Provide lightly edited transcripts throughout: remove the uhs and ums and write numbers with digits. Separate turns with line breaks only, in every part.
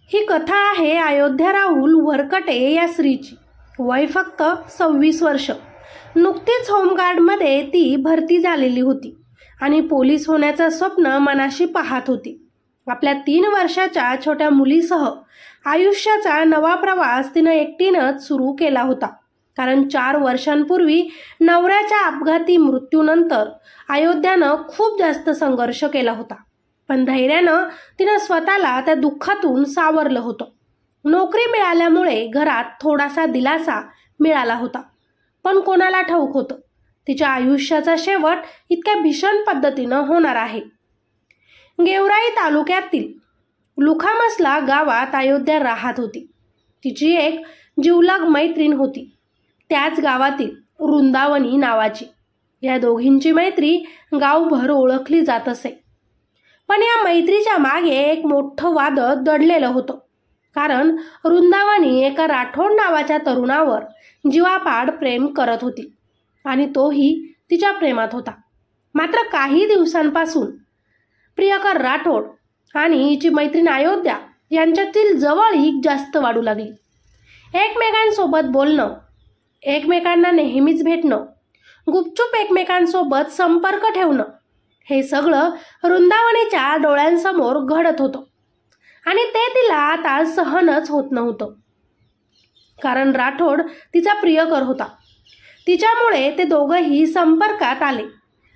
ही कथा आहे अयोध्या राहुल वरकटे या स्त्रीची. वय फक्त 26 वर्ष. नुकतीच होमगार्डमध्ये ती भरती झालेली होती आणि पोलीस होण्याचं स्वप्न मनाशी पाहत होती. आपल्या 3 वर्षाच्या छोट्या मुलीसह आयुष्याचा नवा प्रवास तिनं एकटीनंच सुरू केला होता. कारण 4 वर्षांपूर्वी नवऱ्याच्या अपघाती मृत्यूनंतर अयोध्यानं खूप जास्त संघर्ष केला होता. पण धैर्यानं तिनं स्वतःला त्या दुःखातून सावरलं होतं. नोकरी मिळाल्यामुळे घरात थोडासा दिलासा मिळाला होता. पण कोणाला ठाऊक होतं तिच्या आयुष्याचा शेवट इतक्या भीषण पद्धतीनं होणार आहे. गेवराई तालुक्यातील लुखामसला गावात अयोध्या राहत होती. तिची एक जिवलग मैत्रीण होती, त्याच गावातील वृंदावनी नावाची. या दोघींची मैत्री गावभर ओळखली जात असे. पण या मैत्रीच्या मागे एक मोठं वादळ दडलेलं होतं. कारण वृंदावनी एका राठोड नावाच्या तरुणावर जीवापाड प्रेम करत होती आणि तोही तिच्या प्रेमात होता. मात्र काही दिवसांपासून प्रियकर राठोड आणि हिची मैत्रीण अयोध्या यांच्यातील जवळीक जास्त वाढू लागली. एकमेकांसोबत बोलणं, एकमेकांना नेहमीच भेटणं, गुपचूप एकमेकांसोबत संपर्क ठेवणं, हे सगळं वृंदावनीच्या डोळ्यांसमोर घडत होतं आणि ते तिला आता सहनच होत नव्हतं. कारण राठोड तिचा प्रियकर होता. तिच्यामुळे ते दोघंही संपर्कात आले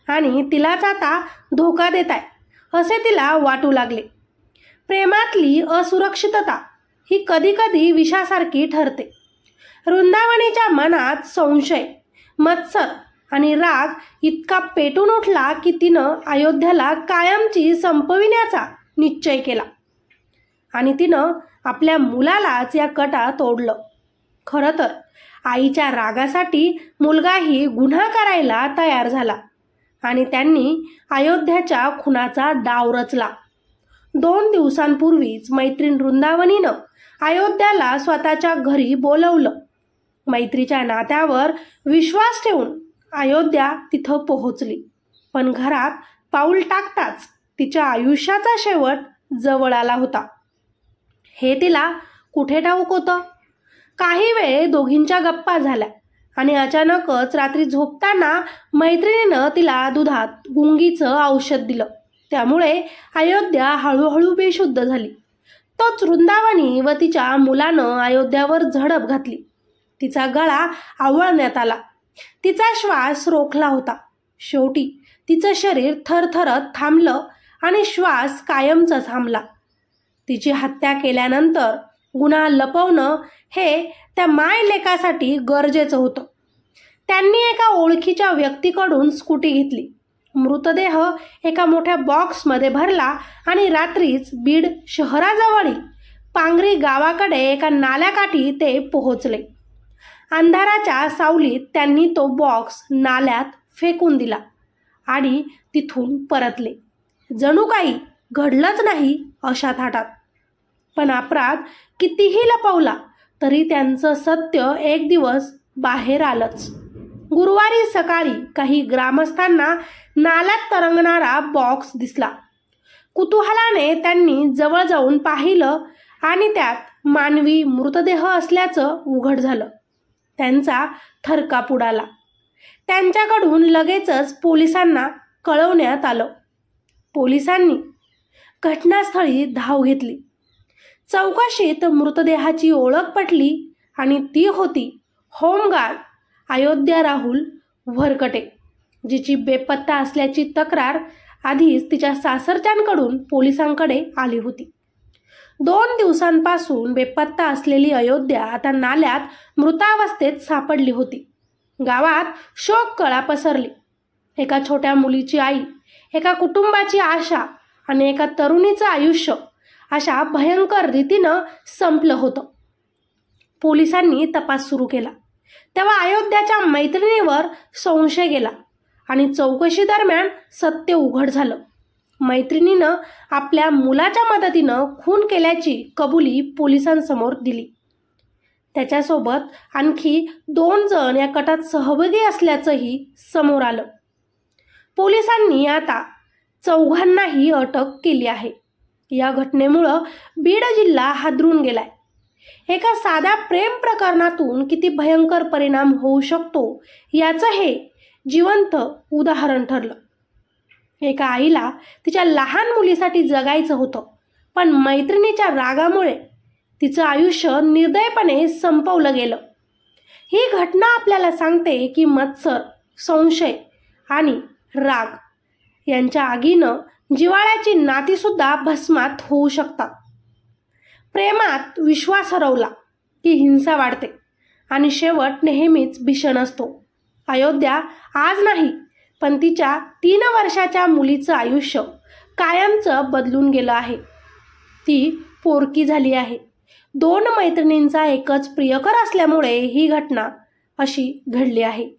आणि तिलाच आता धोका देत आहे असे तिला वाटू लागले. प्रेमातली असुरक्षितता ही कधीकधी विषासारखी ठरते. वृंदावनीच्या मनात संशय, मत्सर आणि राग इतका पेटून उठला की तिनं अयोध्याला कायमची संपविण्याचा निश्चय केला आणि तिनं आपल्या मुलालाच या कटात ओढलं. खरं तर आईच्या रागासाठी मुलगाही गुन्हा करायला तयार झाला आणि त्यांनी अयोध्याच्या खुनाचा डाव रचला. 2 दिवसांपूर्वीच मैत्रीण वृंदावनीनं अयोध्याला स्वतःच्या घरी बोलवलं. मैत्रीच्या नात्यावर विश्वास ठेवून अयोध्या तिथं पोहोचली. पण घरात पाऊल टाकताच तिच्या आयुष्याचा शेवट जवळ आला होता हे तिला कुठे ठाऊक होतं. काही वेळ दोघींच्या गप्पा झाल्या आणि अचानकच रात्री झोपताना मैत्रिणीनं तिला दुधात गुंगीचं औषध दिलं. त्यामुळे अयोध्या हळूहळू बेशुद्ध झाली. तोच वृंदावनी व तिच्या मुलानं अयोध्यावर झडप घातली. तिचा गळा आवळण्यात आला. तिचा श्वास रोखला होता. शेवटी तिचं शरीर थरथरत थांबलं आणि श्वास कायमचा थांबला. तिची हत्या केल्यानंतर गुन्हा लपवणं हे त्या मायलेकासाठी गरजेचं होतं. त्यांनी एका ओळखीच्या व्यक्तीकडून स्कूटी घेतली. मृतदेह एका मोठ्या बॉक्समध्ये भरला आणि रात्रीच बीड शहराजवळील पांगरी गावाकडे एका नाल्याकाठी ते पोहोचले. अंधाराच्या सावलीत त्यांनी तो बॉक्स नाल्यात फेकून दिला आणि तिथून परतले. जणू काही घडलंच नाही अशा थाटात. पण अपराध कितीही लपवला तरी त्यांचं सत्य एक दिवस बाहेर आलंच. गुरुवारी सकाळी काही ग्रामस्थांना नाल्यात तरंगणारा बॉक्स दिसला. कुतूहलाने त्यांनी जवळ जाऊन पाहिलं आणि त्यात मानवी मृतदेह असल्याचं उघड झालं. त्यांचा थरकाप उडाला. त्यांच्याकडून लगेचच पोलिसांना कळवण्यात आलं. पोलिसांनी घटनास्थळी धाव घेतली. चौकशीत मृतदेहाची ओळख पटली आणि ती होती होमगार्ड अयोध्या राहुल वरकटे, जिची बेपत्ता असल्याची तक्रार आधीच तिच्या सासरच्यांकडून पोलिसांकडे आली होती. 2 दिवसांपासून बेपत्ता असलेली अयोध्या आता नाल्यात मृतावस्थेत सापडली होती. गावात शोककळा पसरली. एका छोट्या मुलीची आई, एका कुटुंबाची आशा आणि एका तरुणीचं आयुष्य अशा भयंकर रीतीनं संपलं होतं. पोलिसांनी तपास सुरू केला तेव्हा अयोध्याच्या मैत्रिणीवर संशय गेला आणि चौकशी दरम्यान सत्य उघड झालं. मैत्रिणीनं आपल्या मुलाच्या मदतीनं खून केल्याची कबुली पोलिसांसमोर दिली. त्याच्यासोबत आणखी 2 जण या कटात सहभागी असल्याचंही समोर आलं. पोलिसांनी आता 4घांनाही अटक केली आहे या घटनेमुळं बीड जिल्हा हादरून गेलाय. एका साध्या प्रेम प्रकरणातून किती भयंकर परिणाम होऊ शकतो याचं हे जिवंत उदाहरण ठरलं. एका आईला तिच्या लहान मुलीसाठी जगायचं होतं, पण मैत्रिणीच्या रागामुळे तिचं आयुष्य निर्दयपणे संपवलं गेलं. ही घटना आपल्याला सांगते की मत्सर, संशय आणि राग यांच्या आगीनं जिव्हाळ्याची नातीसुद्धा भस्मात होऊ शकतात. प्रेमात विश्वास हरवला की हिंसा वाढते आणि शेवट नेहमीच भीषण असतो. अयोध्या आज नाही, पण तिच्या 3 वर्षाच्या मुलीचं आयुष्य कायमचं बदलून गेलं आहे. ती पोरकी झाली आहे. 2 मैत्रिणींचा एकच प्रियकर असल्यामुळे ही घटना अशी घडली आहे.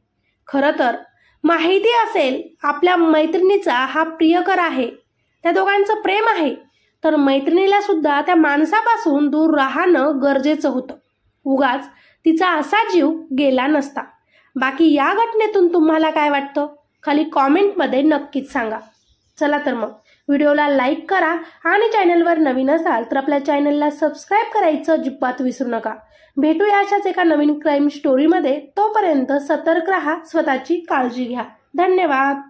खरं तर माहिती असेल आपल्या मैत्रिणीचा हा प्रियकर आहे, त्या दोघांचं प्रेम आहे, तर मैत्रिणीला सुद्धा त्या माणसापासून दूर राहणं गरजेचं होतं. उगाच तिचा असा जीव गेला नसता. बाकी या घटनेतून तुम्हाला काय वाटतं खाली कॉमेंटमध्ये नक्कीच सांगा. चला तर मग व्हिडिओला लाईक करा आणि चॅनलवर नवीन असाल तर आपल्या चॅनलला सबस्क्राईब करायचं अजिबात विसरू नका. भेटूया अशाच एका नवीन क्राईम स्टोरीमध्ये. तोपर्यंत सतर्क राहा, स्वतःची काळजी घ्या. धन्यवाद.